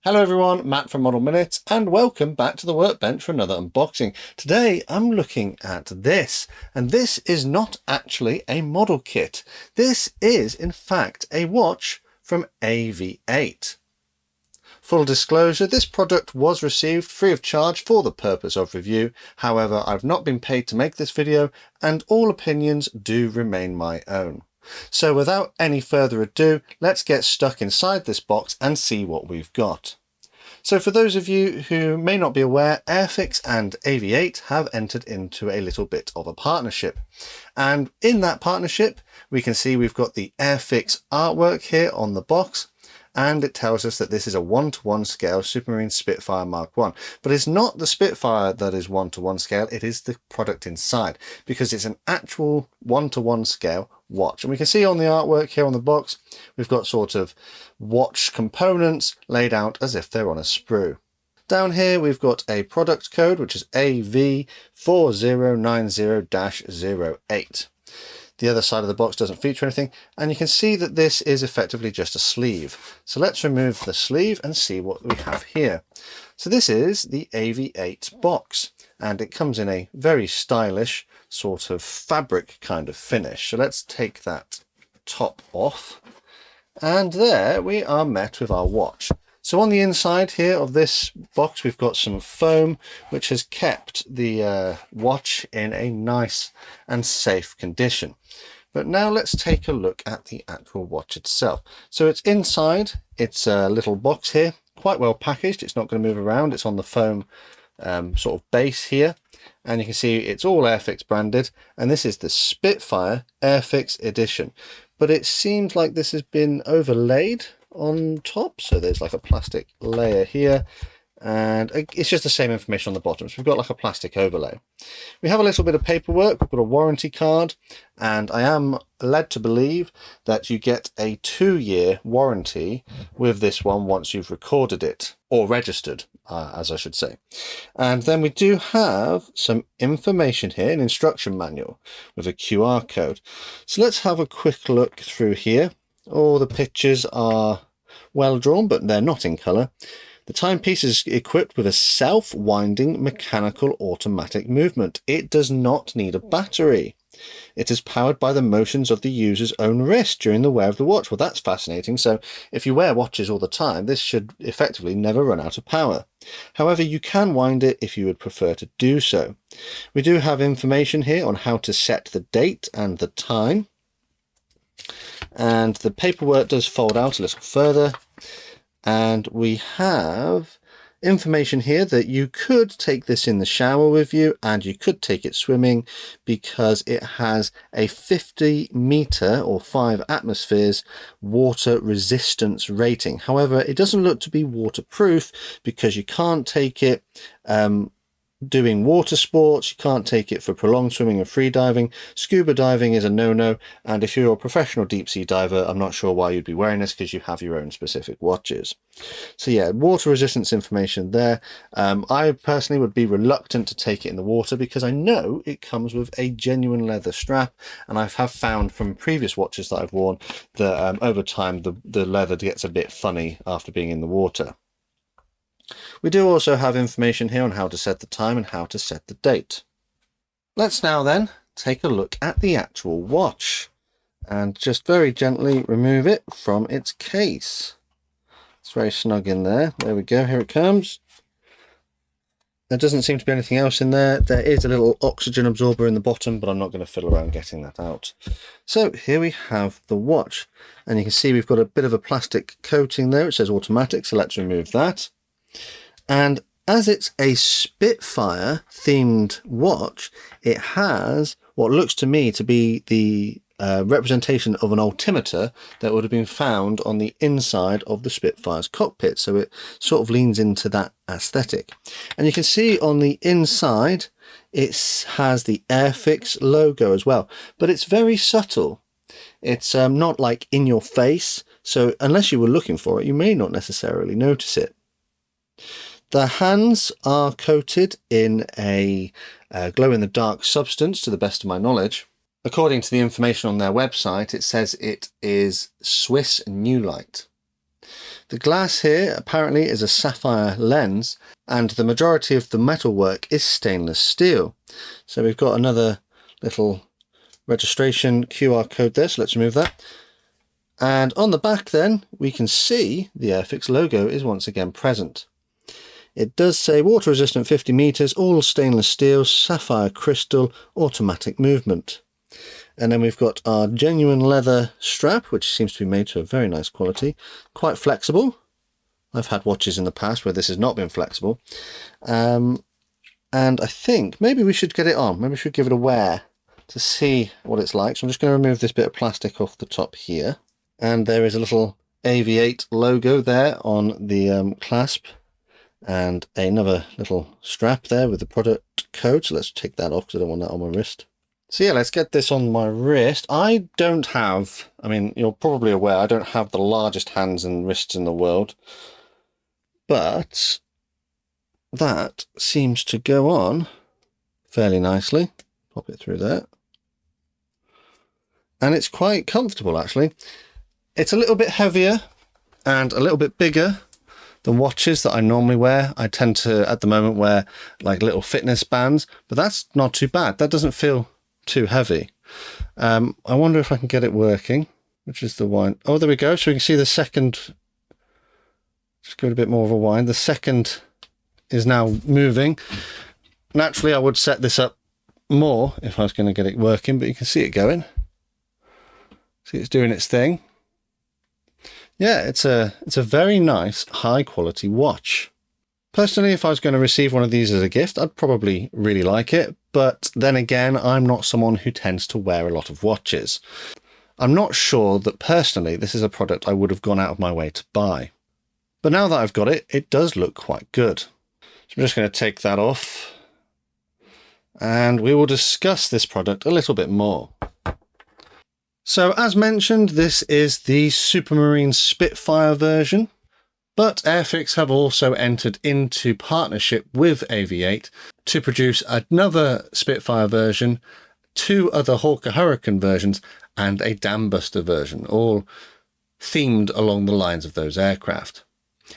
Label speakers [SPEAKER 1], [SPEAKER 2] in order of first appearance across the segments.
[SPEAKER 1] Hello everyone, Matt from Model Minutes, and welcome back to the workbench for another unboxing. Today I'm looking at this, and this is not actually a model kit. This is in fact a watch from AVI-8. Full disclosure, this product was received free of charge for the purpose of review. However, I've not been paid to make this video, and all opinions do remain my own. So without any further ado, let's get stuck inside this box and see what we've got. So for those of you who may not be aware, Airfix and AV-8 have entered into a little bit of a partnership. And in that partnership, we can see we've got the Airfix artwork here on the box, and it tells us that this is a 1:1 scale Supermarine Spitfire Mark I. But it's not the Spitfire that is 1:1 scale, it is the product inside, because it's an actual 1:1 scale watch. And we can see on the artwork here on the box, we've got sort of watch components laid out as if they're on a sprue. Down here we've got a product code, which is AV-4090-08. The other side of the box doesn't feature anything, and you can see that this is effectively just a sleeve. So let's remove the sleeve and see what we have here. So this is the AV-8 box, and it comes in a very stylish sort of fabric kind of finish. So let's take that top off, and there we are met with our watch. So on the inside here of this box, we've got some foam, which has kept the watch in a nice and safe condition. But now let's take a look at the actual watch itself. So it's inside, it's a little box here, quite well packaged. It's not going to move around. It's on the foam sort of base here. And you can see it's all Airfix branded. And this is the Spitfire Airfix Edition. But it seems like this has been overlaid on top, so there's like a plastic layer here, and it's just the same information on the bottom. So we've got like a plastic overlay. We have a little bit of paperwork. We've got a warranty card, and I am led to believe that you get a 2-year warranty with this one once you've recorded it, or registered, as I should say. And then we do have some information here, an instruction manual with a QR code. So let's have a quick look through here. All the pictures are well drawn, but they're not in colour. The timepiece is equipped with a self-winding mechanical automatic movement. It does not need a battery. It is powered by the motions of the user's own wrist during the wear of the watch. Well, that's fascinating. So if you wear watches all the time, this should effectively never run out of power. However, you can wind it if you would prefer to do so. We do have information here on how to set the date and the time. And the paperwork does fold out a little further, and we have information here that you could take this in the shower with you, and you could take it swimming, because it has a 50 meter or 5 atmospheres water resistance rating. However, it doesn't look to be waterproof, because you can't take it doing water sports, you can't take it for prolonged swimming and free diving. Scuba diving is a no-no, and if you're a professional deep sea diver, I'm not sure why you'd be wearing this, because you have your own specific watches. So yeah, water resistance information there. I personally would be reluctant to take it in the water, because I know it comes with a genuine leather strap, and I have found from previous watches that I've worn that over time the leather gets a bit funny after being in the water. We do also have information here on how to set the time and how to set the date. Let's now then take a look at the actual watch, and just very gently remove it from its case. It's very snug in there. There we go, here it comes. There doesn't seem to be anything else in there. There is a little oxygen absorber in the bottom, but I'm not going to fiddle around getting that out. So here we have the watch, and you can see we've got a bit of a plastic coating there. It says automatic, so let's remove that. And as it's a Spitfire themed watch, it has what looks to me to be the representation of an altimeter that would have been found on the inside of the Spitfire's cockpit. So it sort of leans into that aesthetic. And you can see on the inside, it has the Airfix logo as well, but it's very subtle. It's not like in your face. So unless you were looking for it, you may not necessarily notice it. The hands are coated in a glow-in-the-dark substance, to the best of my knowledge. According to the information on their website, it says it is Swiss New Light. The glass here apparently is a sapphire lens, and the majority of the metalwork is stainless steel. So we've got another little registration QR code there, so let's remove that. And on the back then, we can see the Airfix logo is once again present. It does say water resistant 50 meters, all stainless steel, sapphire crystal, automatic movement. And then we've got our genuine leather strap, which seems to be made to a very nice quality, quite flexible. I've had watches in the past where this has not been flexible. And I think maybe we should get it on. Maybe we should give it a wear to see what it's like. So I'm just going to remove this bit of plastic off the top here. And there is a little AV-8 logo there on the clasp, and another little strap there with the product code. So let's take that off because I don't want that on my wrist. So yeah, let's get this on my wrist. I don't have, I mean, you're probably aware, I don't have the largest hands and wrists in the world, but that seems to go on fairly nicely. Pop it through there. And it's quite comfortable, actually. It's a little bit heavier and a little bit bigger than watches that I normally wear. I tend to, at the moment, wear like little fitness bands, but that's not too bad. That doesn't feel too heavy. I wonder if I can get it working, which is the one. Oh, there we go. So we can see the second. Just give it a bit more of a wind. The second is now moving. Naturally, I would set this up more if I was going to get it working, but you can see it going. See, it's doing its thing. Yeah, it's a very nice, high quality watch. Personally, if I was going to receive one of these as a gift, I'd probably really like it. But then again, I'm not someone who tends to wear a lot of watches. I'm not sure that personally this is a product I would have gone out of my way to buy. But now that I've got it, it does look quite good. So I'm just going to take that off, and we will discuss this product a little bit more. So as mentioned, this is the Supermarine Spitfire version, but Airfix have also entered into partnership with AVI-8 to produce another Spitfire version, 2 other Hawker Hurricane versions, and a Dam Buster version, all themed along the lines of those aircraft.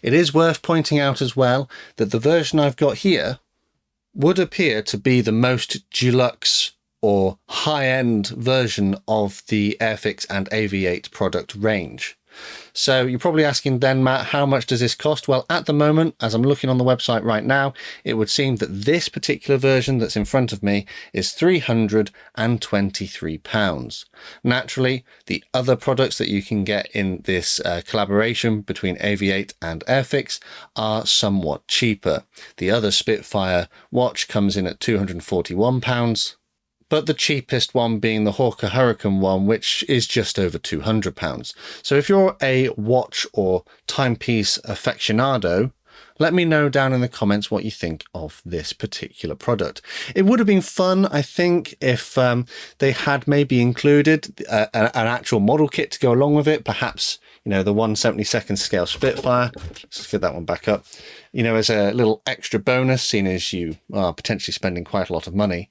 [SPEAKER 1] It is worth pointing out as well that the version I've got here would appear to be the most deluxe or high-end version of the Airfix and AVI-8 product range. So you're probably asking then, Matt, how much does this cost? Well, at the moment, as I'm looking on the website right now, it would seem that this particular version that's in front of me is £323. Naturally, the other products that you can get in this collaboration between AVI-8 and Airfix are somewhat cheaper. The other Spitfire watch comes in at £241. But the cheapest one being the Hawker Hurricane one, which is just over £200. So if you're a watch or timepiece aficionado, let me know down in the comments what you think of this particular product. It would have been fun, I think, if they had maybe included an actual model kit to go along with it. Perhaps, you know, the 1/72nd scale Spitfire. Let's get that one back up. You know, as a little extra bonus, seeing as you are potentially spending quite a lot of money.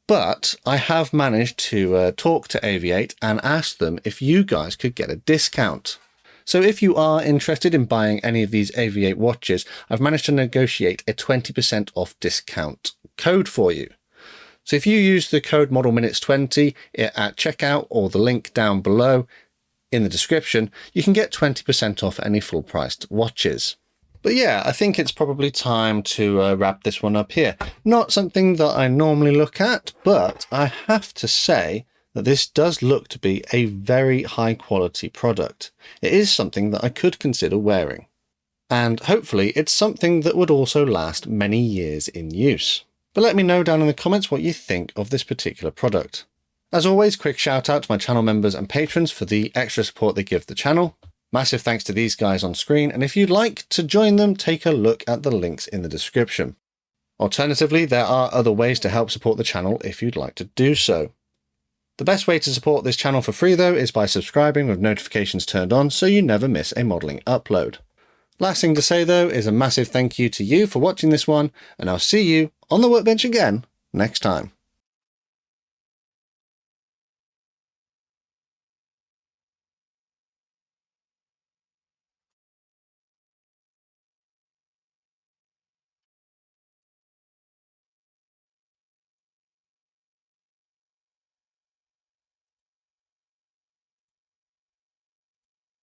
[SPEAKER 1] But I have managed to talk to AVI-8 and ask them if you guys could get a discount. So if you are interested in buying any of these AVI-8 watches, I've managed to negotiate a 20% off discount code for you. So if you use the code ModelMinutes20 at checkout or the link down below in the description, you can get 20% off any full priced watches. But yeah, I think it's probably time to wrap this one up here. Not something that I normally look at, but I have to say that this does look to be a very high quality product. It is something that I could consider wearing. And hopefully it's something that would also last many years in use. But let me know down in the comments what you think of this particular product. As always, quick shout out to my channel members and patrons for the extra support they give the channel. Massive thanks to these guys on screen, and if you'd like to join them, take a look at the links in the description. Alternatively, there are other ways to help support the channel if you'd like to do so. The best way to support this channel for free though is by subscribing with notifications turned on so you never miss a modelling upload. Last thing to say though is a massive thank you to you for watching this one, and I'll see you on the workbench again next time.